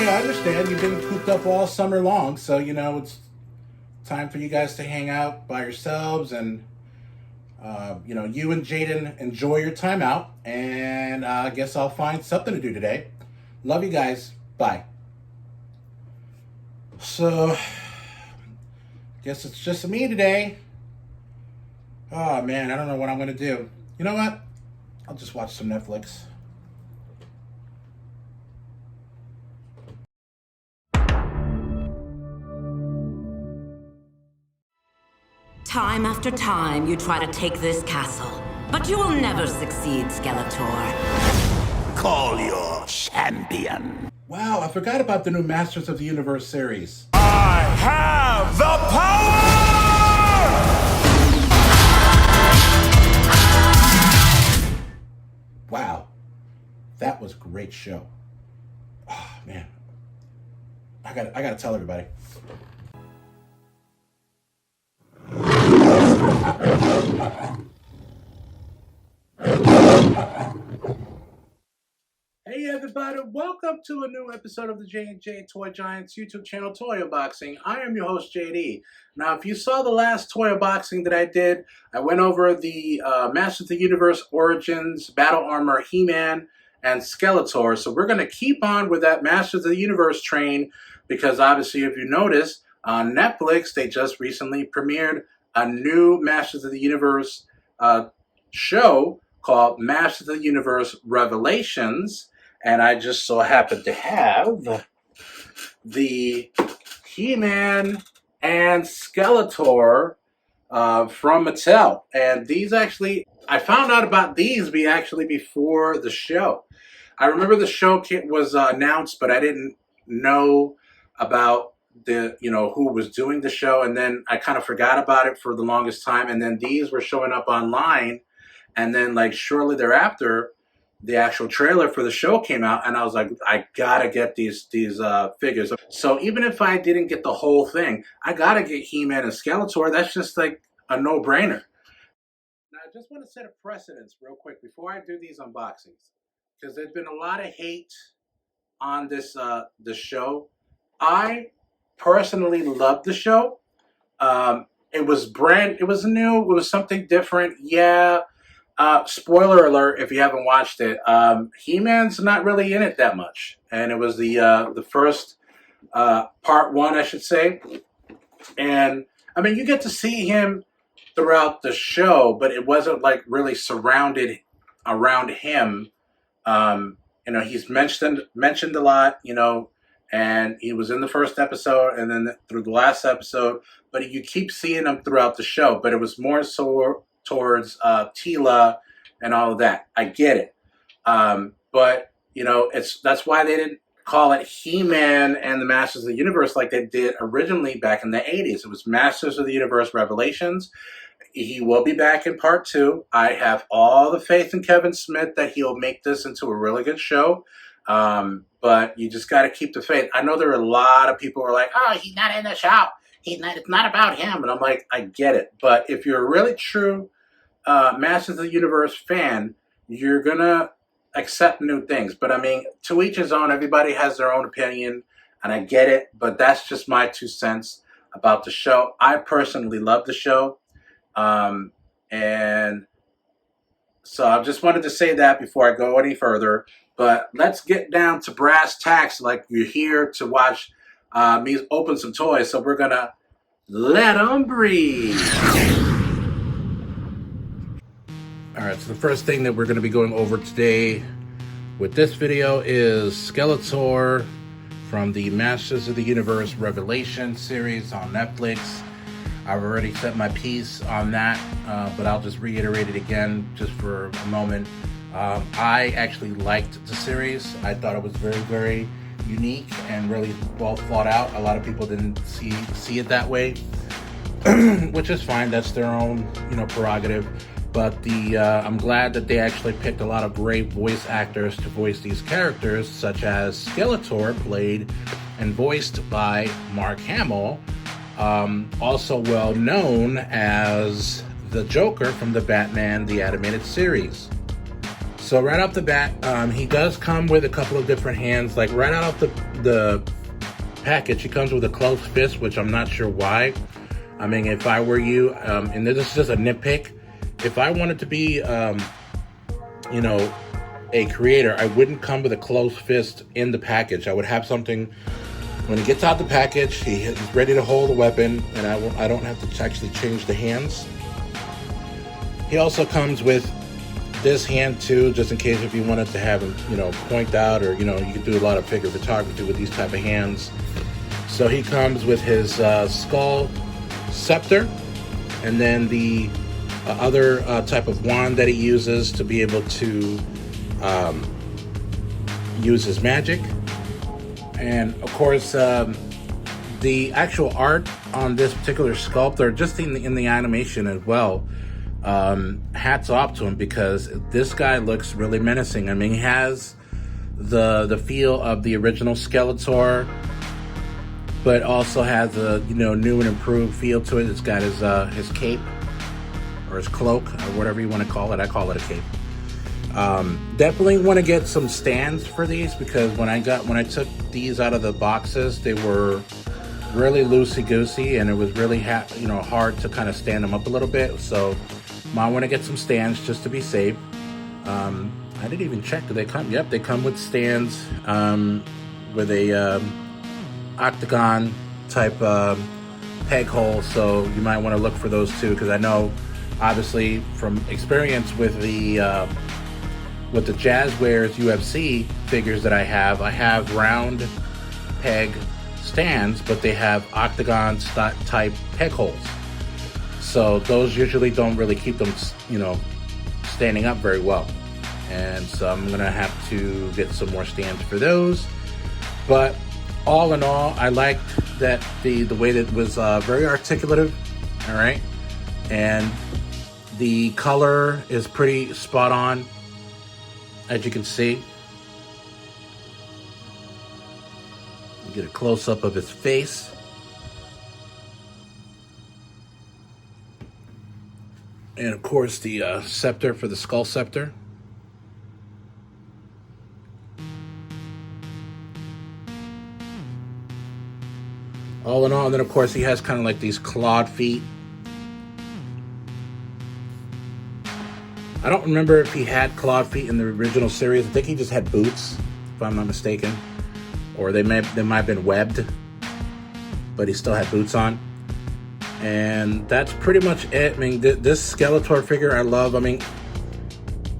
okay. I understand. You've been cooped up all summer long, so it's time for you guys to hang out by yourselves, and you and Jaden enjoy your time out. And I guess I'll find something to do today. Love you guys. Bye. So, guess it's just me today. Oh man, I don't know what I'm gonna do. You know what? I'll just watch some Netflix. Time after time, you try to take this castle, but you will never succeed, Skeletor. Call your champion. Wow, I forgot about the new Masters of the Universe series. I have the power! Wow, that was a great show. Oh man, I gotta tell everybody. Hey everybody, welcome to a new episode of the J&J Toy Giants YouTube channel, Toy Unboxing. I am your host, JD. Now, if you saw the last toy unboxing that I did, I went over the Masters of the Universe Origins, Battle Armor, He-Man, and Skeletor. So we're going to keep on with that Masters of the Universe train, because obviously, if you notice, on Netflix, they just recently premiered a new Masters of the Universe show called Masters of the Universe Revelations. And I just so happened to have the He-Man and Skeletor from Mattel. And these actually, I found out about these before the show. I remember the show was announced, but I didn't know about who was doing the show. And then I kind of forgot about it for the longest time. And then these were showing up online. And then like shortly thereafter, the actual trailer for the show came out, and I was like, I gotta get these figures. So even if I didn't get the whole thing, I gotta get He-Man and Skeletor. That's just like a no-brainer. Now, I just want to set a precedence real quick before I do these unboxings, because there's been a lot of hate on this show. I personally loved the show. It was new. It was something different. Yeah. Spoiler alert, if you haven't watched it, He-Man's not really in it that much. And it was the first part one, I should say. And, I mean, you get to see him throughout the show, but it wasn't, like, really surrounded around him. He's mentioned a lot, and he was in the first episode and then through the last episode. But you keep seeing him throughout the show. But it was more so towards Teela and all of that. I get it. But, that's why they didn't call it He-Man and the Masters of the Universe like they did originally back in the 80s. It was Masters of the Universe Revelations. He will be back in part 2. I have all the faith in Kevin Smith that he'll make this into a really good show. But you just got to keep the faith. I know there are a lot of people who are like, oh, he's not in the show. It's not about him. And I'm like, I get it. But if you're a really true Masters of the Universe fan, you're going to accept new things. But I mean, to each his own. Everybody has their own opinion, and I get it. But that's just my 2 cents about the show. I personally love the show. And so I just wanted to say that before I go any further. But let's get down to brass tacks, like you're here to watch me open some toys. So we're going to let them breathe. All right, so the first thing that we're going to be going over today with this video is Skeletor from the Masters of the Universe Revelation series on Netflix. I've already set my piece on that, but I'll just reiterate it again just for a moment. I actually liked the series. I thought it was very, very unique and really well thought out. A lot of people didn't see it that way, which is fine. That's their own, prerogative. But I'm glad that they actually picked a lot of great voice actors to voice these characters, such as Skeletor, played and voiced by Mark Hamill, also well known as the Joker from the Batman the Animated Series. So right off the bat, he does come with a couple of different hands. Like right out of the package, he comes with a closed fist, which I'm not sure why. I mean, if I were you, and this is just a nitpick, if I wanted to be, you know, a creator, I wouldn't come with a closed fist in the package. I would have something, when he gets out the package, he's ready to hold the weapon, and I don't have to actually change the hands. He also comes with this hand too, just in case if you wanted to have him, you know, point out, or, you know, you can do a lot of figure photography with these type of hands. So he comes with his skull scepter, and then the other type of wand that he uses to be able to use his magic. And of course, the actual art on this particular sculptor, just in the animation as well, hats off to him, because this guy looks really menacing. I mean, he has the feel of the original Skeletor, but also has a, you know, new and improved feel to it. It's got his cape, or his cloak, or whatever you want to call it. I call it a cape. Definitely want to get some stands for these, because when I took these out of the boxes, they were really loosey-goosey, and it was really hard to kind of stand them up a little bit. So might want to get some stands just to be safe. I didn't even check. Do they come? Yep, they come with stands with a octagon type peg hole. So you might want to look for those too, because I know, obviously, from experience with the Jazzwares UFC figures that I have round peg stands, but they have octagon type peg holes. So those usually don't really keep them, you know, standing up very well. And so I'm gonna have to get some more stands for those. But all in all, I liked that the way that it was very articulative. All right, and the color is pretty spot on, as you can see. You get a close up of his face. And of course, the scepter for the skull scepter. All in all, and then of course he has kind of like these clawed feet. I don't remember if he had clawed feet in the original series. I think he just had boots, if I'm not mistaken. Or they might have been webbed, but he still had boots on. And that's pretty much it. I mean, this Skeletor figure I love. I mean,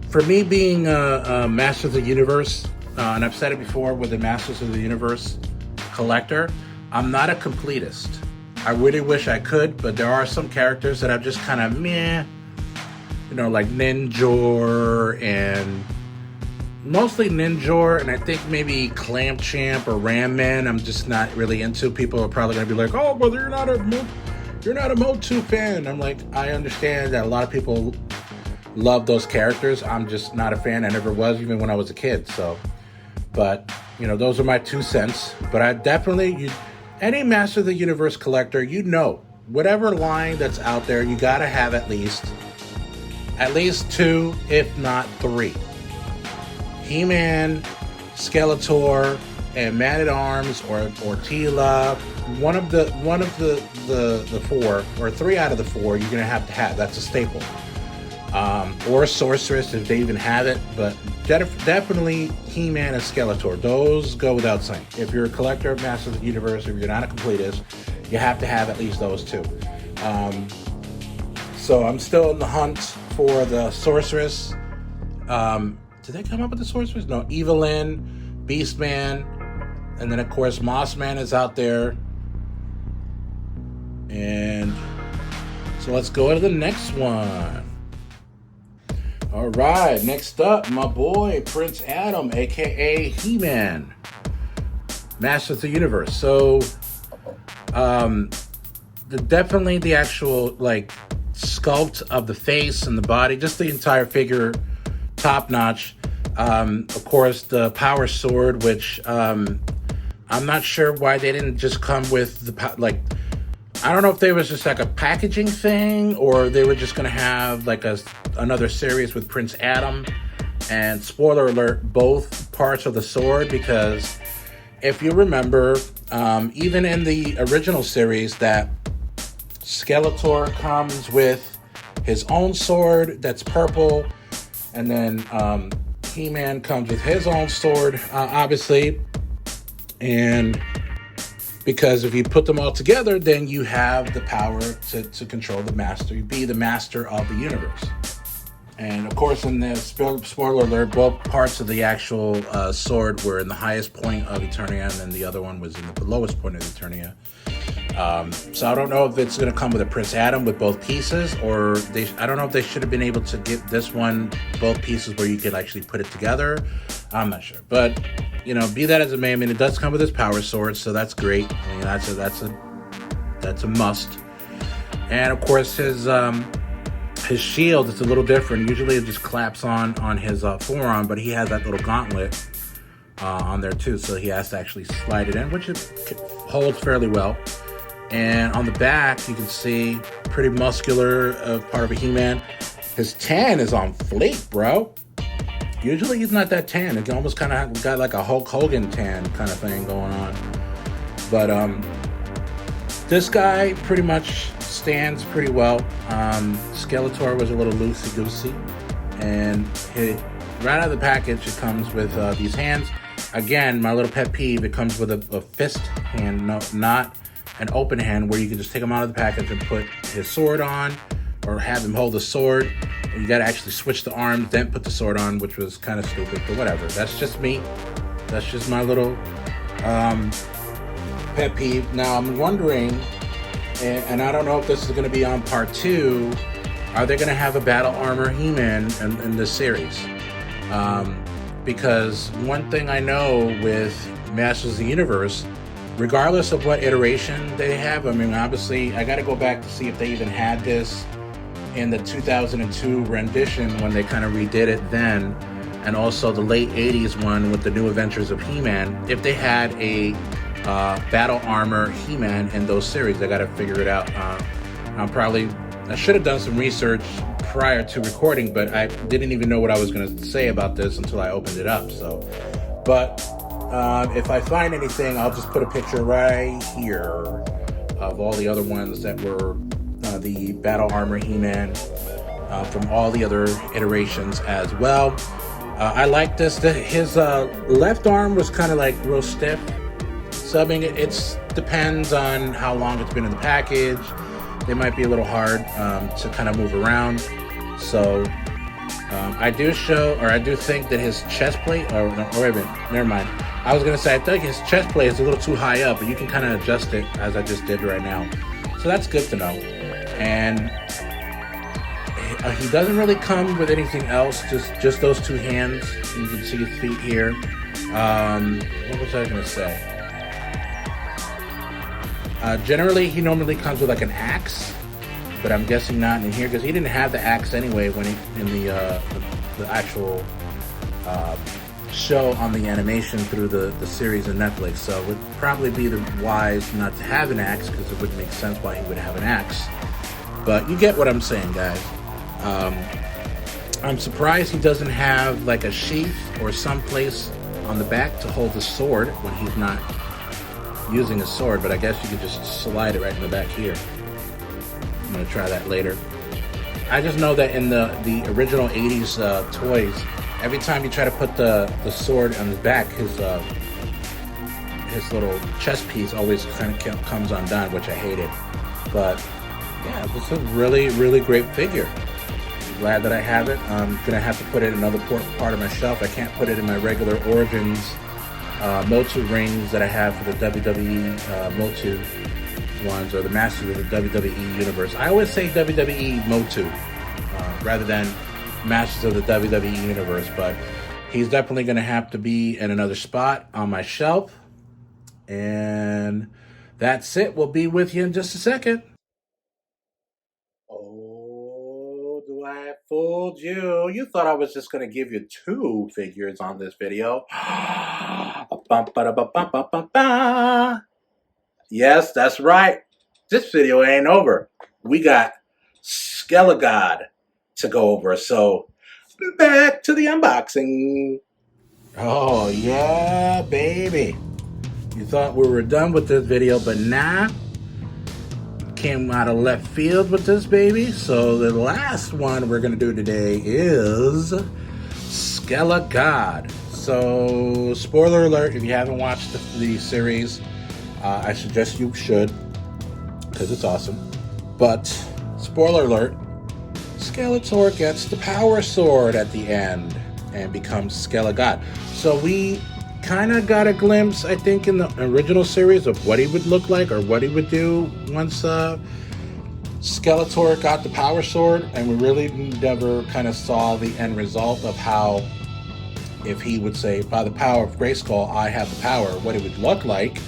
for me being a Masters of the Universe, and I've said it before with the Masters of the Universe collector, I'm not a completist. I really wish I could, but there are some characters that I'm just kind of meh. You know, like Ninjor, and mostly Ninjor, and I think maybe Clamp Champ or Ram Man I'm just not really into. People are probably going to be like, oh, well, you're not a Motu fan. I'm like, I understand that a lot of people love those characters. I'm just not a fan. I never was, even when I was a kid. So, but, you know, those are my 2 cents. But I definitely, any Master of the Universe collector, you know, whatever line that's out there, you got to have at least 2, if not 3. He-Man, Skeletor, and Man-at-Arms, or Teela. One of the 4, or 3 out of the 4, you're gonna have to have. That's a staple. Or Sorceress, if they even have it. But definitely He-Man and Skeletor. Those go without saying. If you're a collector of Masters of the Universe, if you're not a completist, you have to have at least those 2. So I'm still in the hunt for the Sorceress. Did they come up with the Sorceress? No, Evelyn, Beastman, and then of course Mossman is out there. And so let's go to the next one. All right, next up, my boy Prince Adam, aka He-Man, Master of the Universe. So, definitely the actual like sculpt of the face and the body, just the entire figure, top notch. Of course, the power sword, which I'm not sure why they didn't just come with the I don't know if there was just like a packaging thing, or they were just gonna have like another series with Prince Adam, And spoiler alert, both parts of the sword, because if you remember, even in the original series, that Skeletor comes with his own sword that's purple, and then He-Man comes with his own sword, obviously. And because if you put them all together, then you have the power to control the master, be the master of the universe. And of course, in the spoiler alert, both parts of the actual sword were in the highest point of Eternia, and then the other one was in the lowest point of Eternia. So I don't know if it's going to come with a Prince Adam with both pieces, or I don't know if they should have been able to get this one, both pieces, where you could actually put it together. I'm not sure. But, you know, be that as it may, I mean, it does come with his power sword, so that's great. I mean, that's a must. And of course, his shield is a little different. Usually it just claps on his forearm, but he has that little gauntlet on there too, so he has to actually slide it in, which it holds fairly well. And on the back, you can see pretty muscular part of a He-Man. His tan is on fleek, bro. Usually he's not that tan. It almost kind of got like a Hulk Hogan tan kind of thing going on. But this guy pretty much stands pretty well. Skeletor was a little loosey-goosey. And right out of the package, it comes with these hands. Again, my little pet peeve, it comes with a fist hand, not an open hand, where you can just take him out of the package and put his sword on, or have him hold the sword. You got to actually switch the arms, then put the sword on, which was kind of stupid, but whatever. That's just me. That's just my little pet peeve. Now, I'm wondering, and I don't know if this is going to be on part 2, are they going to have a battle armor He-Man in this series? Because one thing I know with Masters of the Universe, regardless of what iteration they have, I mean, obviously, I got to go back to see if they even had this in the 2002 rendition when they kind of redid it then, and also the late 80s one with the New Adventures of He-Man. If they had a battle armor He-Man in those series, I got to figure it out. I should have done some research prior to recording, but I didn't even know what I was going to say about this until I opened it up. But if I find anything, I'll just put a picture right here of all the other ones that were the battle armor He-Man from all the other iterations as well. I like this. His left arm was kind of like real stiff. Subbing it depends on how long it's been in the package. They might be a little hard to kind of move around. So I do think that his chest plate, wait a minute, never mind. I was going to say, I think his chest plate is a little too high up, but you can kind of adjust it as I just did right now. So that's good to know. And he doesn't really come with anything else, just those two hands. You can see his feet here. What was I going to say? Generally, he normally comes with like an axe, but I'm guessing not in here because he didn't have the axe anyway when in the actual show on the animation through the series on Netflix. So it would probably be wise not to have an axe because it wouldn't make sense why he would have an axe. But you get what I'm saying, guys. I'm surprised he doesn't have like a sheath or someplace on the back to hold the sword when he's not using a sword, but I guess you could just slide it right in the back here. I'm gonna try that later. I just know that in the original 80s toys, every time you try to put the sword on his back, his little chest piece always kind of comes undone, which I hated. But yeah, this is a really, really great figure. Glad that I have it. I'm gonna have to put it in another part of my shelf. I can't put it in my regular Origins Motu rings that I have for the WWE Motu ones, or the Masters of the WWE Universe. I always say WWE Motu rather than Masters of the WWE Universe, but he's definitely going to have to be in another spot on my shelf. And that's it. We'll be with you in just a second. Oh, do I have fooled you? You thought I was just going to give you 2 figures on this video. Yes, that's right. This video ain't over. We got Skelegod to go over. So back to the unboxing. Oh yeah, baby. You thought we were done with this video, but nah. Came out of left field with this baby. So the last one we're gonna do today is Skelegod. So spoiler alert, if you haven't watched the series, I suggest you should, because it's awesome. But spoiler alert, Skeletor gets the power sword at the end and becomes Skelegod. So we kind of got a glimpse, I think, in the original series of what he would look like or what he would do once Skeletor got the power sword, and we really never kind of saw the end result of how, if he would say, by the power of Grayskull, I have the power, what it would look like.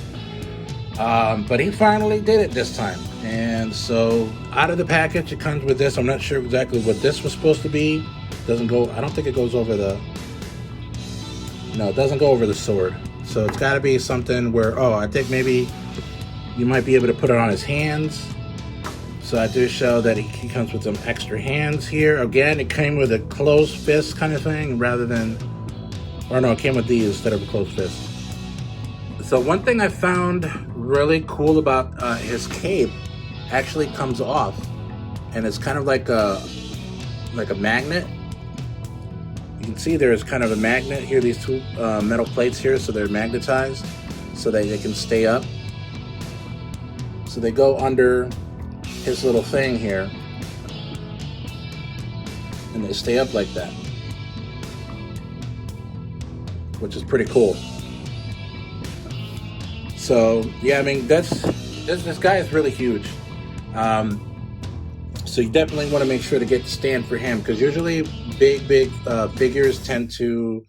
But he finally did it this time. And so out of the package, it comes with this. I'm not sure exactly what this was supposed to be. Doesn't go, I don't think it goes over the, no, it doesn't go over the sword. So it's got to be something where, oh, I think maybe you might be able to put it on his hands. So I do show that he comes with some extra hands here. Again, it came with a closed fist kind of thing rather than, or no, it came with these instead of a closed fist. So one thing I found really cool about his cape actually comes off, and it's kind of like a magnet. You can see there's kind of a magnet here, these two metal plates here, so they're magnetized so that they can stay up. So they go under his little thing here, and they stay up like that, which is pretty cool. So yeah, I mean, this guy is really huge. So you definitely want to make sure to get the stand for him, because usually big figures tend to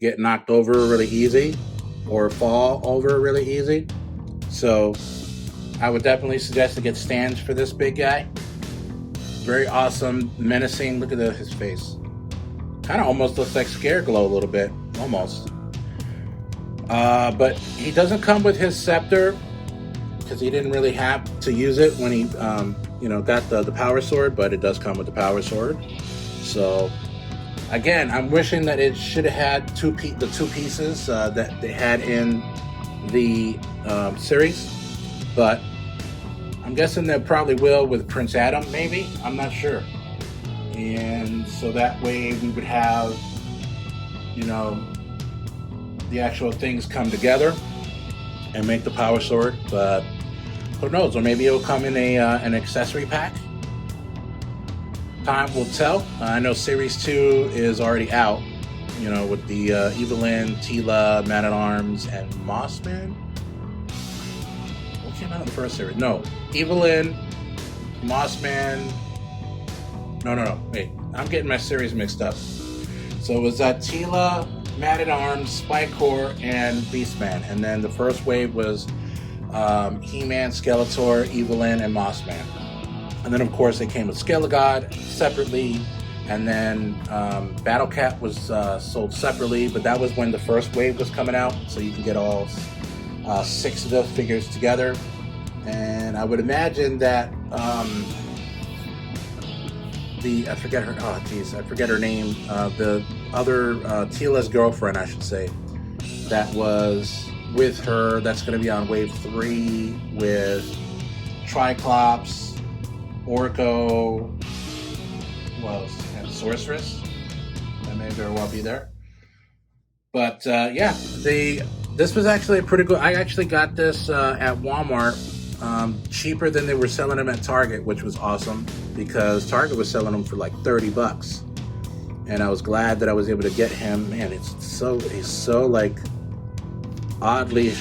get knocked over really easy or fall over really easy. So I would definitely suggest to get stands for this big guy. Very awesome, menacing. Look at his face. Kind of almost looks like Scareglow a little bit, almost. But he doesn't come with his scepter because he didn't really have to use it when he, got the power sword. But it does come with the power sword. So again, I'm wishing that it should have had the two pieces that they had in the series. But I'm guessing they probably will with Prince Adam, maybe. I'm not sure. And so that way we would have, the actual things come together and make the power sword. But who knows? Or maybe it'll come in an accessory pack. Time will tell. I know Series 2 is already out, with the Evelyn, Teela, Man-at-Arms, and Mossman. What came out in the first series? No. Evelyn, Mossman. No. Wait. I'm getting my series mixed up. So it was Teela, Man-at-Arms, Spike-Core, and Beastman. And then the first wave was He-Man, Skeletor, Evelyn, and Mossman. And then, of course, they came with Skelegod separately. And then Battle Cat was sold separately. But that was when the first wave was coming out. So you can get all 6 of those figures together. And I would imagine that I forget her name. The other Teela's girlfriend, I should say, that was with her. That's going to be on Wave 3 with Triclops, Orko, and Sorceress. That may very well be there. But yeah, this was actually a pretty good. I actually got this at Walmart. Cheaper than they were selling them at Target, which was awesome because Target was selling them for like $30, and I was glad that I was able to get him. Man, he's so like oddly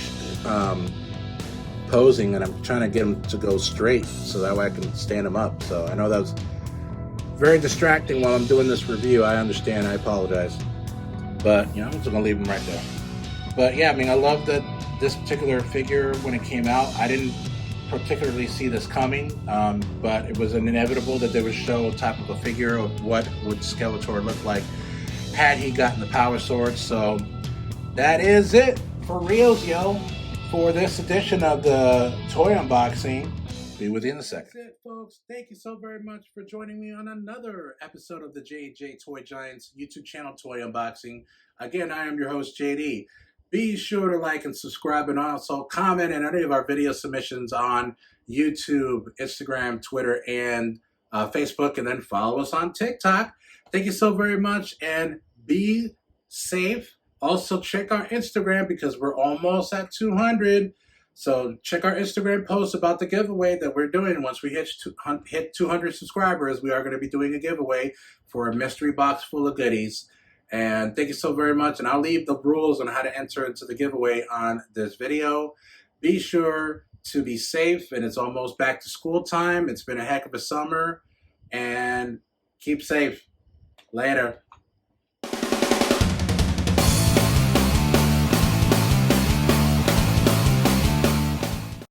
posing, and I'm trying to get him to go straight so that way I can stand him up. So I know that was very distracting while I'm doing this review. I understand. I apologize, but I'm just gonna leave him right there. But yeah, I mean, I love that this particular figure when it came out. I didn't particularly see this coming, but it was inevitable that they would show a type of a figure of what would Skeletor look like had he gotten the power sword. So that is it for reals, yo, for this edition of the toy unboxing. Be with you in a second. That's it, folks. Thank you so very much for joining me on another episode of the J&J Toy Giants YouTube channel Toy Unboxing. Again, I am your host, JD. Be sure to like and subscribe and also comment on any of our video submissions on YouTube, Instagram, Twitter, and Facebook, and then follow us on TikTok. Thank you so very much, and be safe. Also, check our Instagram because we're almost at 200. So check our Instagram post about the giveaway that we're doing. Once we hit 200 subscribers, we are going to be doing a giveaway for a mystery box full of goodies. And thank you so very much. And I'll leave the rules on how to enter into the giveaway on this video. Be sure to be safe, and it's almost back to school time. It's been a heck of a summer, and keep safe. Later.